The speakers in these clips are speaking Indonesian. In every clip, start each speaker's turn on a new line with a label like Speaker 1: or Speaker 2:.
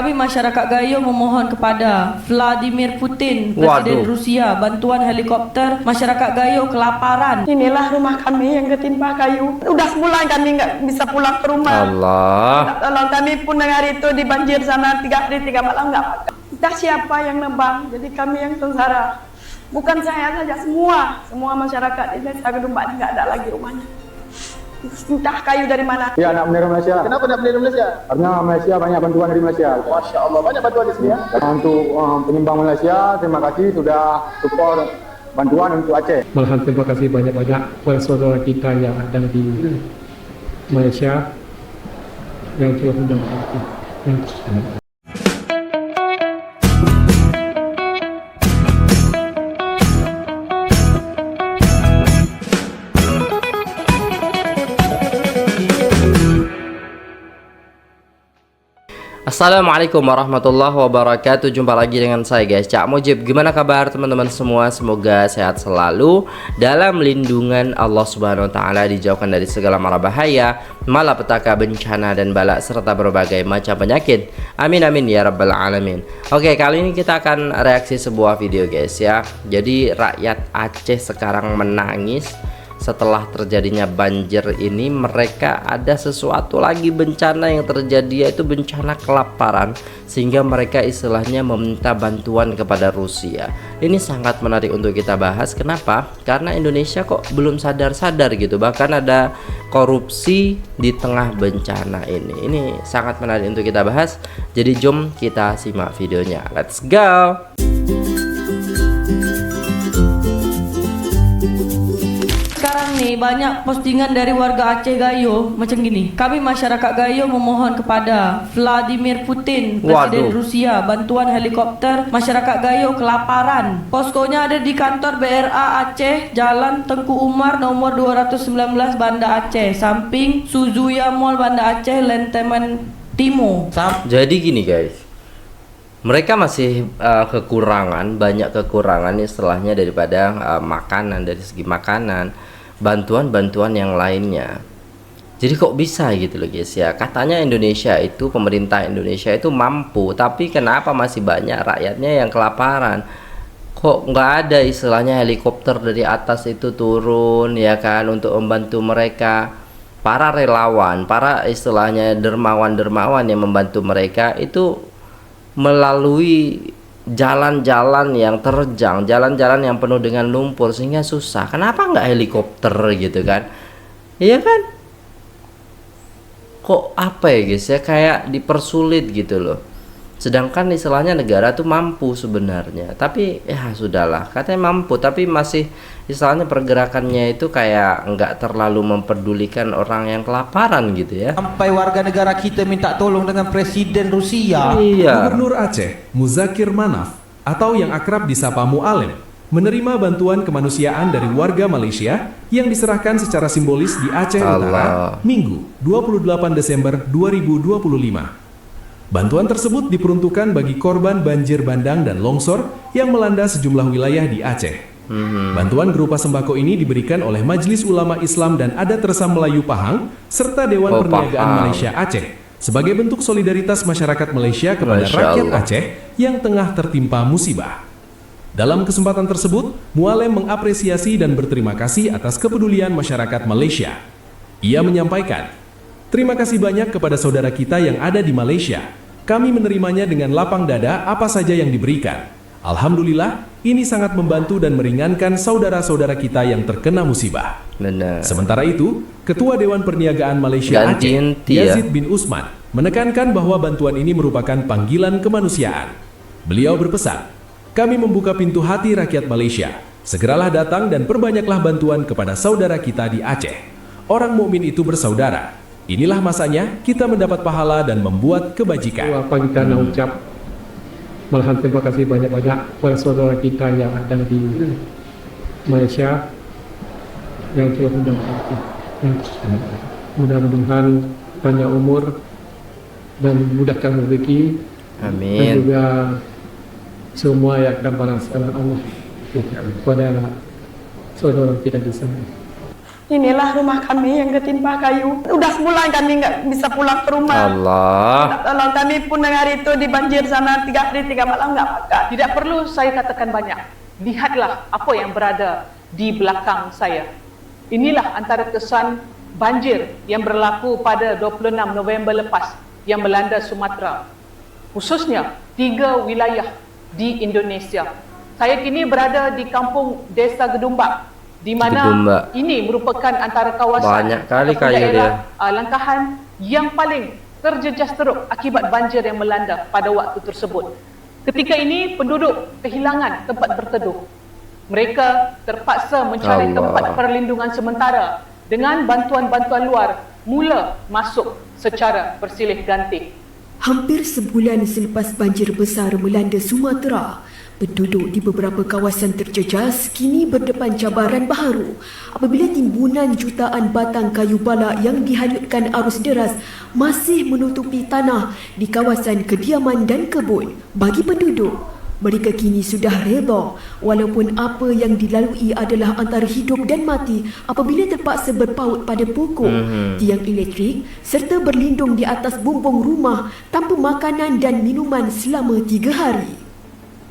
Speaker 1: Kami masyarakat Gayo memohon kepada Vladimir Putin, Presiden Rusia, bantuan helikopter. Masyarakat Gayo kelaparan.
Speaker 2: Inilah rumah kami yang ketimpa kayu. Udah sebulan kami nggak bisa pulang ke rumah.
Speaker 3: Allah.
Speaker 2: Tolong kami pun hari itu di banjir sana 3 hari 3 malam nggak makan. Entah siapa yang nebang, jadi kami yang sengsara. Bukan saya saja, semua masyarakat di desa Gedumpak ini nggak ada lagi rumahnya. Entah kayu dari mana.
Speaker 4: Ya, anak bendera Malaysia.
Speaker 5: Kenapa nak bendera Malaysia?
Speaker 4: Karena Malaysia banyak bantuan dari Malaysia.
Speaker 5: Masya Allah, banyak bantuan di sini ya.
Speaker 4: Dan untuk penyumbang Malaysia, terima kasih sudah support bantuan untuk Aceh.
Speaker 6: Malahan terima kasih banyak-banyak kepada saudara kita yang ada di Malaysia yang telah mendampingi.
Speaker 3: Assalamualaikum warahmatullahi wabarakatuh. Jumpa lagi dengan saya guys, Cak Mujib. Gimana kabar teman-teman semua? Semoga sehat selalu dalam lindungan Allah Subhanahu wa taala, dijauhkan dari segala mara bahaya, malapetaka, bencana dan bala serta berbagai macam penyakit. Amin amin ya rabbal alamin. Oke, kali ini kita akan reaksi sebuah video guys ya. Jadi rakyat Aceh sekarang menangis setelah terjadinya banjir ini. Mereka ada sesuatu lagi bencana yang terjadi, yaitu bencana kelaparan, sehingga mereka istilahnya meminta bantuan kepada Rusia. Ini sangat menarik untuk kita bahas. Kenapa? Karena Indonesia kok belum sadar-sadar gitu, bahkan ada korupsi di tengah bencana ini. Ini sangat menarik untuk kita bahas. Jadi jom kita simak videonya. Let's go.
Speaker 1: Nih, banyak postingan dari warga Aceh Gayo macam gini. Kami masyarakat Gayo memohon kepada Vladimir Putin, Presiden Rusia, bantuan helikopter. Masyarakat Gayo kelaparan. Poskonya ada di kantor BRA Aceh, Jalan Tengku Umar nomor 219 Banda Aceh, samping Suzuya Mall Banda Aceh, Lenteman Timur.
Speaker 3: Jadi gini guys, mereka masih kekurangan, banyak kekurangan istilahnya daripada makanan, dari segi makanan, bantuan-bantuan yang lainnya. Jadi kok bisa gitu loh guys ya. Katanya Indonesia itu, pemerintah Indonesia itu mampu, tapi kenapa masih banyak rakyatnya yang kelaparan? Kok nggak ada istilahnya helikopter dari atas itu turun ya kan, untuk membantu mereka. Para relawan, para istilahnya dermawan-dermawan yang membantu mereka itu melalui jalan-jalan yang terjang, jalan-jalan yang penuh dengan lumpur sehingga susah. Kenapa nggak helikopter gitu kan? Iya kan? Kok apa ya guys ya, kayak dipersulit gitu loh. Sedangkan istilahnya negara tuh mampu sebenarnya, tapi ya sudahlah, katanya mampu tapi masih istilahnya pergerakannya itu kayak nggak terlalu memperdulikan orang yang kelaparan gitu ya.
Speaker 7: Sampai warga negara kita minta tolong dengan Presiden Rusia.
Speaker 3: Iya.
Speaker 8: Gubernur Aceh Muzakir Manaf, atau yang akrab disapa Mualim, menerima bantuan kemanusiaan dari warga Malaysia yang diserahkan secara simbolis di Aceh Utara Minggu 28 Desember 2025. Bantuan tersebut diperuntukkan bagi korban banjir bandang dan longsor yang melanda sejumlah wilayah di Aceh. Bantuan berupa sembako ini diberikan oleh Majelis Ulama Islam dan Adat Resam Melayu Pahang serta Dewan Perniagaan Malaysia Aceh sebagai bentuk solidaritas masyarakat Malaysia kepada rakyat Aceh yang tengah tertimpa musibah. Dalam kesempatan tersebut, Mualem mengapresiasi dan berterima kasih atas kepedulian masyarakat Malaysia. Ia menyampaikan, "Terima kasih banyak kepada saudara kita yang ada di Malaysia. Kami menerimanya dengan lapang dada apa saja yang diberikan. Alhamdulillah, ini sangat membantu dan meringankan saudara-saudara kita yang terkena musibah."
Speaker 3: Benar.
Speaker 8: Sementara itu, Ketua Dewan Perniagaan Malaysia Aceh, Yazid bin Usman, menekankan bahwa bantuan ini merupakan panggilan kemanusiaan. Beliau berpesan, "Kami membuka pintu hati rakyat Malaysia. Segeralah datang dan perbanyaklah bantuan kepada saudara kita di Aceh. Orang mukmin itu bersaudara. Inilah masanya kita mendapat pahala dan membuat kebajikan."
Speaker 6: Apa kita nak ucap malahan terima kasih banyak-banyak kepada saudara kita yang ada di Malaysia yang telah mendampingi. Mudah-mudahan panjang umur dan mudahkan rezeki.
Speaker 3: Amin.
Speaker 6: Dan juga semua yang dalam balas Allah kepada saudara kita di sana.
Speaker 2: Inilah rumah kami yang ketimpa kayu. Udah sebulan kami nggak bisa pulang ke rumah.
Speaker 3: Allah.
Speaker 2: Tolong kami pun dengar itu di banjir sana 3 hari 3 malam nggak makan.
Speaker 9: Tidak perlu saya katakan banyak. Lihatlah apa yang berada di belakang saya. Inilah antara kesan banjir yang berlaku pada 26 November lepas yang melanda Sumatera. Khususnya 3 wilayah di Indonesia. Saya kini berada di kampung Desa Gedumbak, di mana
Speaker 3: Gedumbak.
Speaker 9: ini merupakan antara kawasan
Speaker 3: Banyak kali
Speaker 9: ataupun
Speaker 3: kayu
Speaker 9: daerah Langkahan yang paling terjejas teruk akibat banjir yang melanda pada waktu tersebut. Ketika ini penduduk kehilangan tempat berteduh. Mereka terpaksa mencari
Speaker 3: Allah.
Speaker 9: tempat perlindungan sementara dengan bantuan-bantuan luar mula masuk secara bersilih ganti.
Speaker 10: Hampir sebulan selepas banjir besar melanda Sumatera, penduduk di beberapa kawasan terjejas kini berdepan cabaran baharu apabila timbunan jutaan batang kayu balak yang dihanyutkan arus deras masih menutupi tanah di kawasan kediaman dan kebun. Bagi penduduk, mereka kini sudah reda walaupun apa yang dilalui adalah antara hidup dan mati apabila terpaksa berpaut pada pokok, tiang elektrik serta berlindung di atas bumbung rumah tanpa makanan dan minuman selama 3 hari.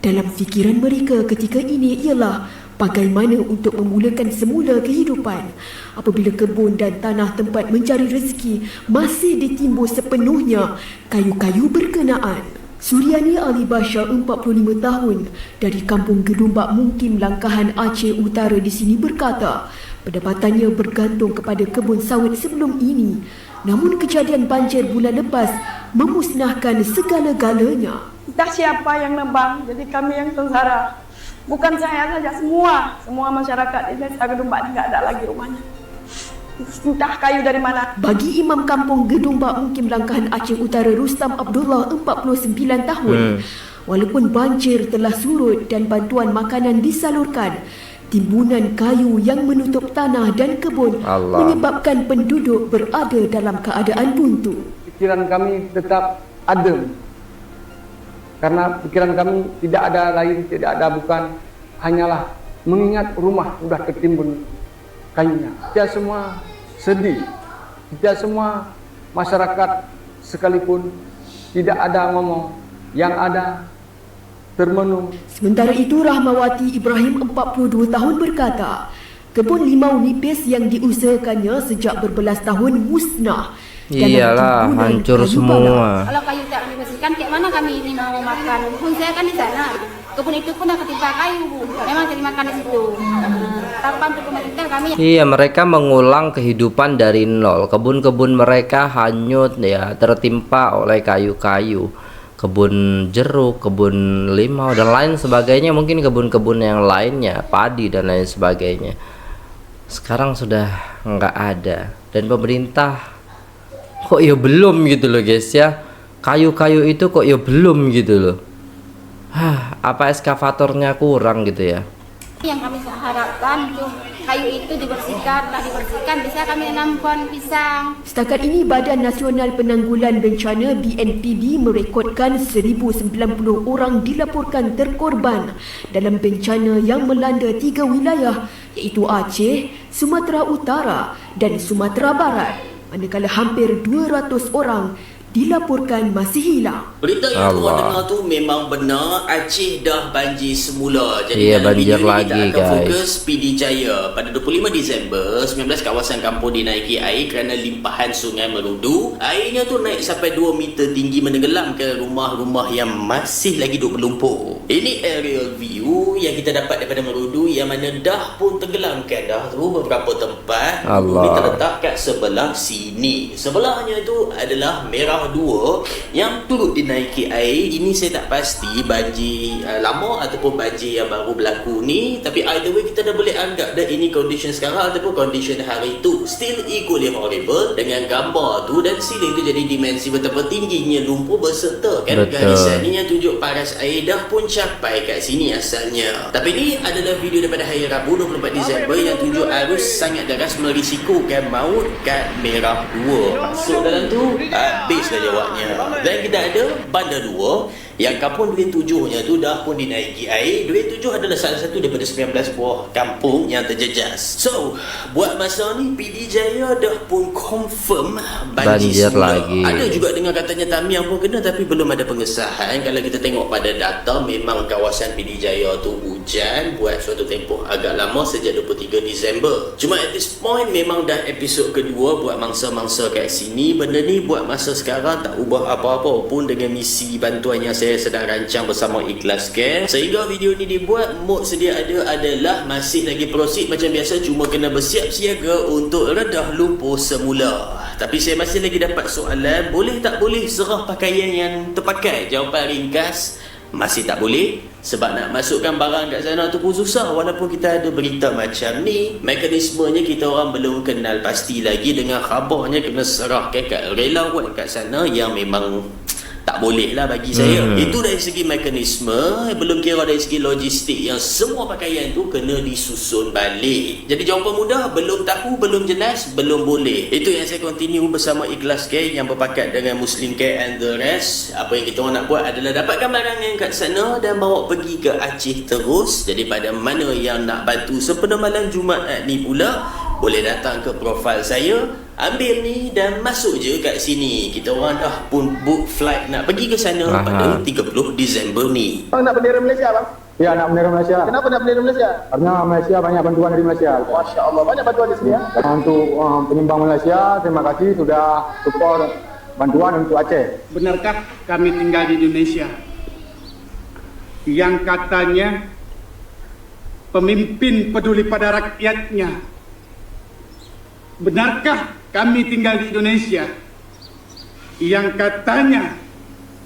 Speaker 10: Dalam fikiran mereka ketika ini ialah bagaimana untuk memulakan semula kehidupan apabila kebun dan tanah tempat mencari rezeki masih ditimbun sepenuhnya kayu-kayu berkenaan. Suryani Ali Bashar, 45 tahun, dari kampung Gedumbak Mungkim, Langkahan, Aceh Utara di sini berkata pendapatannya bergantung kepada kebun sawit sebelum ini. Namun kejadian banjir bulan lepas memusnahkan segala-galanya.
Speaker 2: Entah siapa yang nebang, jadi kami yang sengsara. Bukan saya saja, semua masyarakat di Desa Gedumbak nggak ada lagi rumahnya. Entah kayu dari mana.
Speaker 10: Bagi Imam Kampung Gedumbak Mungkim, Langkahan, Aceh Utara, Rustam Abdullah, 49 tahun, walaupun banjir telah surut dan bantuan makanan disalurkan, timbunan kayu yang menutup tanah dan kebun menyebabkan penduduk berada dalam keadaan buntu.
Speaker 11: Pikiran kami tetap adem. Karena pikiran kami tidak ada lain, tidak ada bukan, hanyalah mengingat rumah sudah tertimbun kayunya. Kita semua sedih, kita semua masyarakat sekalipun tidak ada ngomong, yang ada termenung.
Speaker 10: Sementara itu Rahmawati Ibrahim, 42 tahun berkata, kebun limau nipis yang diusahakannya sejak berbelas tahun musnah.
Speaker 3: Iyalah, hancur semua.
Speaker 12: Kalau kayu tak kami bersihkan, kayak mana kami ini mau makan? Pun saya kan di sana. Kebun itu pun dah ketimpa kayu, Bu. Memang cari makan di situ. Tanpa untuk pemerintah kami.
Speaker 3: Iya, mereka mengulang kehidupan dari nol. Kebun-kebun mereka hanyut ya, tertimpa oleh kayu-kayu. Kebun jeruk, kebun limau dan lain sebagainya, mungkin kebun-kebun yang lainnya, padi dan lain sebagainya. Sekarang sudah nggak ada. Dan pemerintah kok ya belum gitu loh guys ya, kayu-kayu itu kok ya belum gitu loh. Apa eskavatornya kurang gitu ya.
Speaker 12: Yang kami harapkan tuh kayu itu dibersihkan, tak dibersihkan bisa kami tanam pohon pisang.
Speaker 10: Setakat ini Badan Nasional Penanggulan Bencana BNPB merekodkan 1090 orang dilaporkan terkorban dalam bencana yang melanda 3 wilayah iaitu Aceh, Sumatera Utara dan Sumatera Barat. Manakala hampir 200 orang dilaporkan masih hilang.
Speaker 13: Berita yang korang dengar tu memang benar. Aceh dah banjir semula. Jadi
Speaker 3: iya,
Speaker 13: dalam
Speaker 3: banjir
Speaker 13: video
Speaker 3: lagi,
Speaker 13: ini kita akan
Speaker 3: guys.
Speaker 13: fokus PD Jaya. Pada 25 Disember 19 kawasan kampung dinaiki air kerana limpahan sungai Merudu. Airnya tu naik sampai 2 meter tinggi menenggelamkan rumah-rumah yang masih lagi duk berlumpur. Ini aerial view yang kita dapat daripada Merudu yang mana dah pun tenggelamkan dah tu beberapa tempat. Ini terletak kat sebelah sini. Sebelahnya tu adalah Merah 2 yang turut dinaiki air. Ini saya tak pasti banjir lama ataupun banjir yang baru berlaku ni, tapi either way kita dah boleh anggap dah ini condition sekarang ataupun condition hari tu. Still equally horrible dengan gambar tu dan ceiling tu jadi dimensi betapa tingginya lumpur berserta kan garisan ni yang tunjuk paras air dah pun mencapai kat sini asalnya. Tapi ni adalah video daripada hari Rabu 24 Disember yang tujuh arus sangat deras merisikokan maut kat Merah 2. Masuk dalam tu, habislah jawabnya. Dan kita ada Bandar 2 yang kampung Durian 7-nya tu dah pun dinaiki air. Durian 7 adalah salah satu daripada 19 buah kampung yang terjejas. So, buat masa ni PD Jaya dah pun confirm banjir semula.
Speaker 3: lagi.
Speaker 13: Ada juga dengan katanya Tamiang pun kena, tapi belum ada pengesahan. Kalau kita tengok pada data, memang kawasan PD Jaya tu hujan buat suatu tempoh agak lama sejak 23 Disember. Cuma at this point memang dah episod kedua buat mangsa-mangsa kat sini. Benda ni buat masa sekarang tak ubah apa-apa pun dengan misi bantuan yang saya sedang rancang bersama Ikhlas Care. Sehingga video ni dibuat, mood sedia ada adalah masih lagi proceed macam biasa, cuma kena bersiap siaga untuk redah lumpur semula. Tapi saya masih lagi dapat soalan, boleh tak boleh serah pakaian yang terpakai? Jawapan ringkas, masih tak boleh. Sebab nak masukkan barang kat sana tu pun susah. Walaupun kita ada berita macam ni, mekanismenya kita orang belum kenal pasti lagi. Dengan khabarnya kena serahkan kat relawan kat sana yang memang tak boleh lah bagi saya. Itu dari segi mekanisme, belum kira dari segi logistik yang semua pakaian tu kena disusun balik. Jadi jawapan mudah, belum tahu, belum jelas, belum boleh. Itu yang saya continue bersama Ikhlas Care yang berpakat dengan Muslim Care and the rest. Apa yang kita orang nak buat adalah dapatkan barang yang kat sana dan bawa pergi ke Aceh terus. Jadi pada mana yang nak bantu sepenuh malam Jumaat ni pula, boleh datang ke profil saya, ambil ni dan masuk je kat sini. Kita orang dah pun book flight nak pergi ke sana pada 30 Disember ni.
Speaker 5: Bang nak bendera Malaysia bang?
Speaker 4: Ya, nak bendera Malaysia.
Speaker 5: Kenapa nak bendera Malaysia?
Speaker 4: Karena Malaysia banyak bantuan dari Malaysia.
Speaker 5: Masya Allah, banyak bantuan di sini ya.
Speaker 4: Untuk penyumbang Malaysia, terima kasih sudah support bantuan untuk Aceh.
Speaker 14: Benarkah kami tinggal di Indonesia yang katanya pemimpin peduli pada rakyatnya? Benarkah kami tinggal di Indonesia yang katanya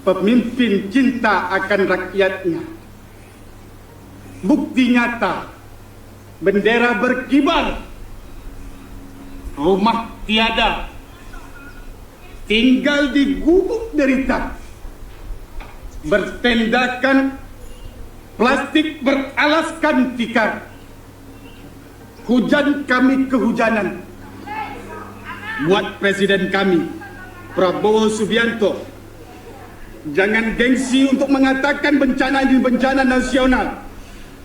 Speaker 14: pemimpin cinta akan rakyatnya? Bukti nyata, bendera berkibar, rumah tiada, tinggal di gubuk derita, bertendakan plastik beralaskan tikar, hujan kami kehujanan. Buat Presiden kami, Prabowo Subianto, jangan gengsi untuk mengatakan bencana ini bencana nasional.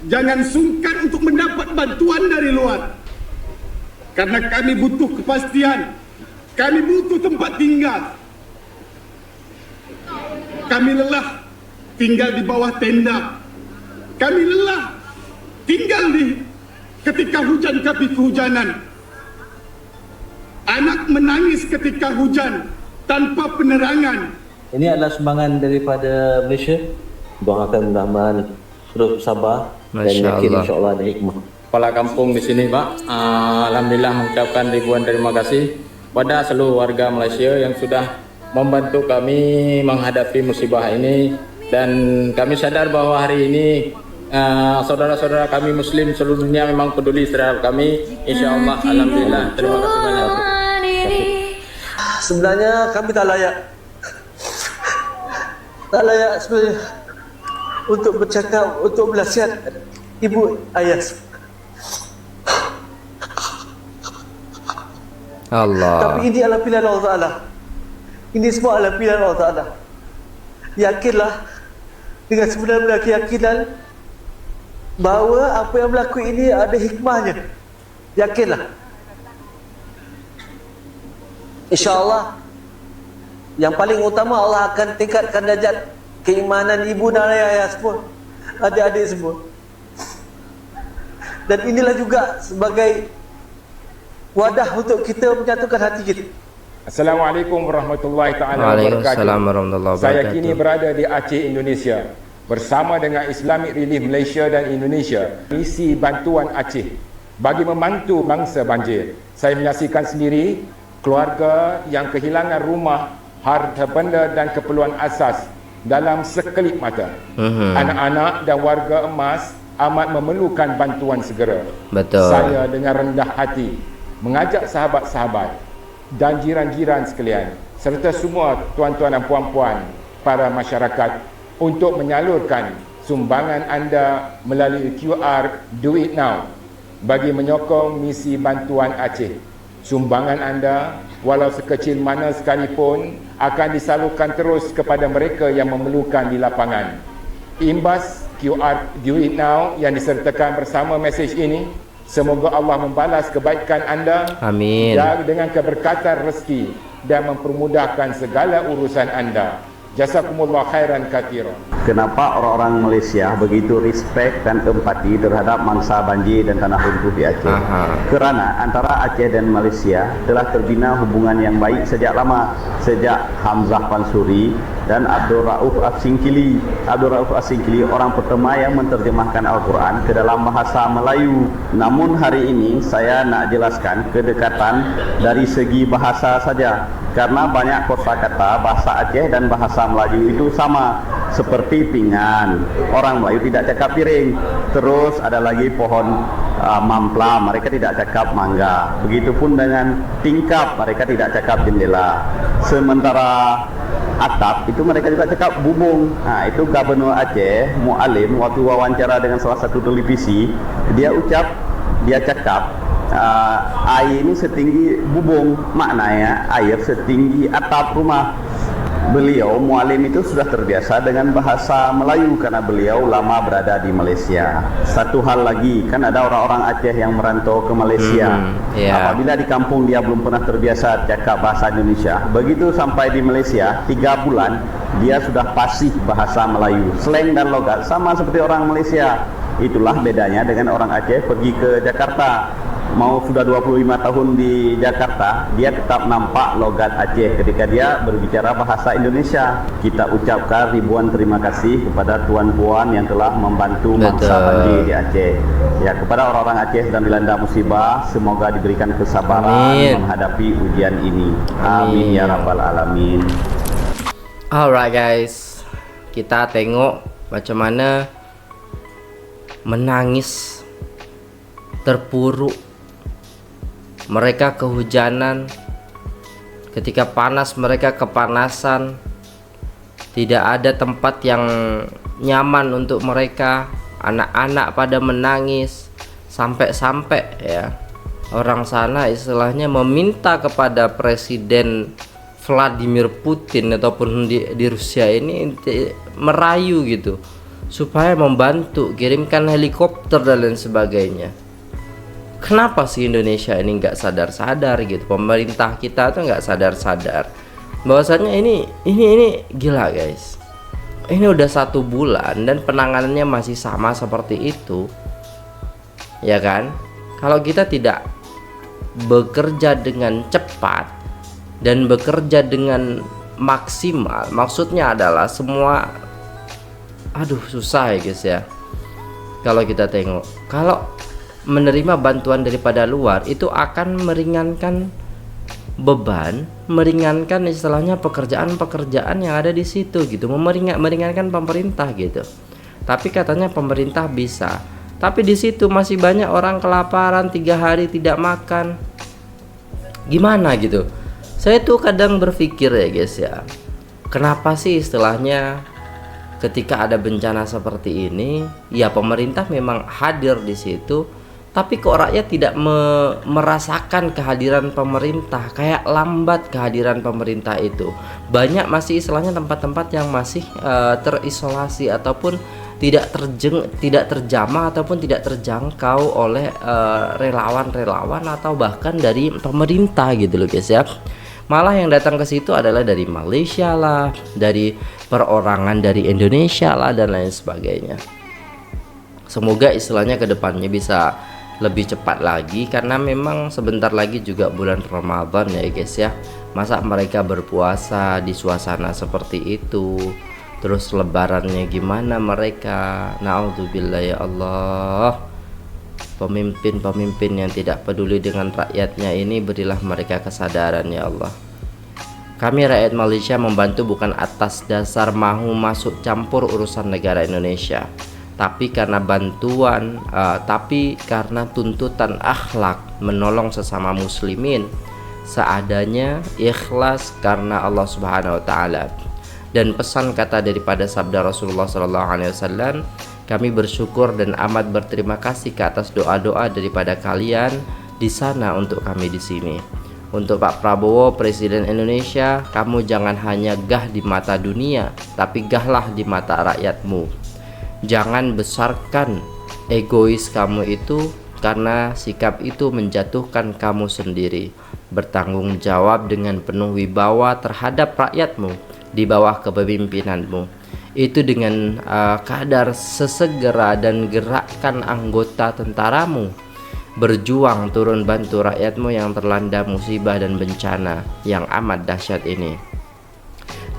Speaker 14: Jangan sungkan untuk mendapat bantuan dari luar. Karena kami butuh kepastian. Kami butuh tempat tinggal. Kami lelah tinggal di bawah tenda. Kami lelah tinggal ketika hujan kami kehujanan. Anak menangis ketika hujan tanpa penerangan.
Speaker 15: Ini adalah sumbangan daripada Malaysia. Doakan mudah-mudahan terus bersabar dan yakin insya-Allah ada hikmah.
Speaker 11: Kepala kampung di sini, Pak. Alhamdulillah mengucapkan ribuan terima kasih pada seluruh warga Malaysia yang sudah membantu kami menghadapi musibah ini, dan kami sadar bahwa hari ini saudara-saudara kami Muslim seluruh dunia memang peduli terhadap kami. Insya-Allah, alhamdulillah. Terima kasih banyak.
Speaker 15: Sebenarnya kami tak layak sebenarnya untuk bercakap, untuk bernasihat ibu ayah.
Speaker 3: Allah.
Speaker 15: Tapi ini adalah pilihan Allah Ta'ala. Ini semua adalah pilihan Allah Ta'ala. Yakinlah dengan sebenar-benar keyakinan bahawa apa yang berlaku ini ada hikmahnya. Yakinlah. InsyaAllah yang paling utama Allah akan tingkatkan darjat keimanan ibu dan ayah semua, adik-adik semua. Dan inilah juga sebagai wadah untuk kita menyatukan hati kita.
Speaker 16: Assalamualaikum warahmatullahi taala wabarakatuh. Saya kini berada di Aceh, Indonesia bersama dengan Islamic Relief Malaysia dan Indonesia, misi bantuan Aceh bagi membantu bangsa banjir. Saya menyaksikan sendiri keluarga yang kehilangan rumah, harta benda dan keperluan asas dalam sekelip mata. Anak-anak dan warga emas amat memerlukan bantuan segera.
Speaker 3: Betul.
Speaker 16: Saya dengan rendah hati mengajak sahabat-sahabat dan jiran-jiran sekalian serta semua tuan-tuan dan puan-puan para masyarakat untuk menyalurkan sumbangan anda melalui QR Do It Now bagi menyokong misi bantuan Aceh. Sumbangan anda walau sekecil mana sekalipun akan disalurkan terus kepada mereka yang memerlukan di lapangan. Imbas QR Do It Now yang disertakan bersama mesej ini, semoga Allah membalas kebaikan anda.
Speaker 3: Amin.
Speaker 16: Dan dengan keberkatan rezeki dan mempermudahkan segala urusan anda. Jazakumullah khairan katsira.
Speaker 17: Kenapa orang-orang Malaysia begitu respect dan empati terhadap mangsa banjir dan tanah runtuh di Aceh? Kerana antara Aceh dan Malaysia telah terbina hubungan yang baik sejak lama, sejak Hamzah Pansuri dan Abdul Rauf As-Singkili. Abdul Rauf As-Singkili orang pertama yang menerjemahkan Al-Quran ke dalam bahasa Melayu. Namun hari ini saya nak jelaskan kedekatan dari segi bahasa saja. Karena banyak kosakata bahasa Aceh dan bahasa Melayu itu sama, seperti pinggan, orang Melayu tidak cakap piring. Terus ada lagi pohon mampla, mereka tidak cakap mangga. Begitupun dengan tingkap, mereka tidak cakap jendela. Sementara atap itu mereka juga cakap bubung. Nah, itu Gubernur Aceh Mualim waktu wawancara dengan salah satu televisi, dia cakap air ini setinggi bubung, maknanya air setinggi atap rumah. Beliau Mualim itu sudah terbiasa dengan bahasa Melayu karena beliau lama berada di Malaysia. Satu hal lagi, kan ada orang-orang Aceh yang merantau ke Malaysia. Apabila di kampung dia belum pernah terbiasa cakap bahasa Indonesia, begitu sampai di Malaysia 3 bulan dia sudah fasih bahasa Melayu. Slang dan logat sama seperti orang Malaysia. Itulah bedanya dengan orang Aceh pergi ke Jakarta. Mau sudah 25 tahun di Jakarta, dia tetap nampak logat Aceh ketika dia berbicara bahasa Indonesia. Kita ucapkan ribuan terima kasih kepada tuan-puan yang telah membantu mangsa banjir di Aceh. Ya, kepada orang-orang Aceh dan dilanda musibah, semoga diberikan kesabaran menghadapi ujian ini. Amin ya rabbal alamin.
Speaker 3: Alright guys, kita tengok macam mana menangis terpuruk mereka, kehujanan, ketika panas mereka kepanasan, tidak ada tempat yang nyaman untuk mereka, anak-anak pada menangis, sampai-sampai ya orang sana istilahnya meminta kepada Presiden Vladimir Putin ataupun di Rusia ini merayu gitu supaya membantu, kirimkan helikopter dan lain sebagainya. Kenapa sih Indonesia ini nggak sadar-sadar gitu? Pemerintah kita tuh nggak sadar-sadar bahwasanya ini gila guys. Ini udah 1 bulan dan penanganannya masih sama seperti itu, ya kan? Kalau kita tidak bekerja dengan cepat dan bekerja dengan maksimal, maksudnya adalah semua, susah ya guys ya. Kalau kita tengok, kalau menerima bantuan daripada luar itu akan meringankan beban, meringankan istilahnya pekerjaan-pekerjaan yang ada di situ gitu, meringankan pemerintah gitu. Tapi katanya pemerintah bisa, tapi di situ masih banyak orang kelaparan, 3 hari tidak makan. Gimana gitu? Saya tuh kadang berpikir ya guys ya, kenapa sih istilahnya ketika ada bencana seperti ini, ya pemerintah memang hadir di situ, tapi kok rakyat tidak merasakan kehadiran pemerintah, kayak lambat kehadiran pemerintah itu. Banyak masih istilahnya tempat-tempat yang masih terisolasi ataupun tidak terjamah ataupun tidak terjangkau oleh relawan-relawan atau bahkan dari pemerintah gitu loh guys ya. Malah yang datang ke situ adalah dari Malaysia lah, dari perorangan dari Indonesia lah dan lain sebagainya. Semoga istilahnya ke depannya bisa lebih cepat lagi, karena memang sebentar lagi juga bulan Ramadan ya guys ya. Masa mereka berpuasa di suasana seperti itu, terus lebarannya gimana mereka? Na'udzubillah ya Allah. Pemimpin-pemimpin yang tidak peduli dengan rakyatnya ini, berilah mereka kesadaran ya Allah. Kami rakyat Malaysia membantu bukan atas dasar mahu masuk campur urusan negara Indonesia, tapi karena karena tuntutan akhlak menolong sesama muslimin seadanya, ikhlas karena Allah Subhanahu wa taala. Dan pesan kata daripada sabda Rasulullah SAW, kami bersyukur dan amat berterima kasih ke atas doa-doa daripada kalian di sana untuk kami di sini. Untuk Pak Prabowo, Presiden Indonesia, kamu jangan hanya gah di mata dunia, tapi gahlah di mata rakyatmu. Jangan besarkan egois kamu itu, karena sikap itu menjatuhkan kamu sendiri. Bertanggung jawab dengan penuh wibawa terhadap rakyatmu di bawah kepemimpinanmu. Itu dengan kadar sesegera dan gerakkan anggota tentaramu berjuang turun bantu rakyatmu yang terlanda musibah dan bencana yang amat dahsyat ini.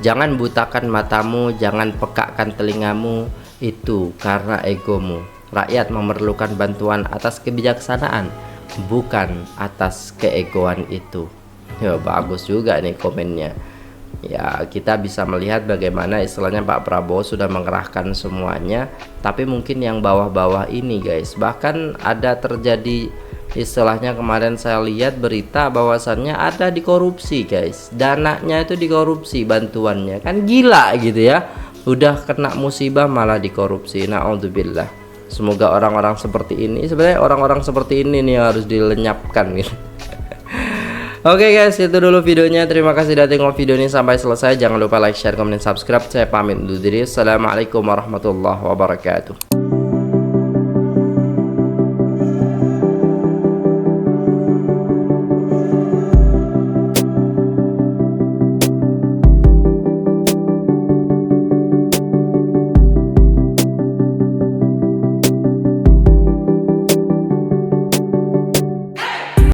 Speaker 3: Jangan butakan matamu, jangan pekakkan telingamu, itu karena egomu. Rakyat memerlukan bantuan atas kebijaksanaan, bukan atas keegoan itu. Ya, bagus juga nih komennya. Ya, kita bisa melihat bagaimana istilahnya Pak Prabowo sudah mengerahkan semuanya, tapi mungkin yang bawah-bawah ini guys, bahkan ada terjadi istilahnya kemarin saya lihat berita bahwasannya ada dikorupsi guys, dananya itu dikorupsi, bantuannya kan gila gitu ya, udah kena musibah malah dikorupsi. Na'udzubillah. Semoga orang-orang seperti ini, sebenarnya orang-orang seperti ini nih harus dilenyapkan gitu. Oke guys, itu dulu videonya. Terima kasih sudah tengok video ini sampai selesai. Jangan lupa like, share, komen, dan subscribe. Saya pamit undur diri. Assalamualaikum warahmatullahi wabarakatuh.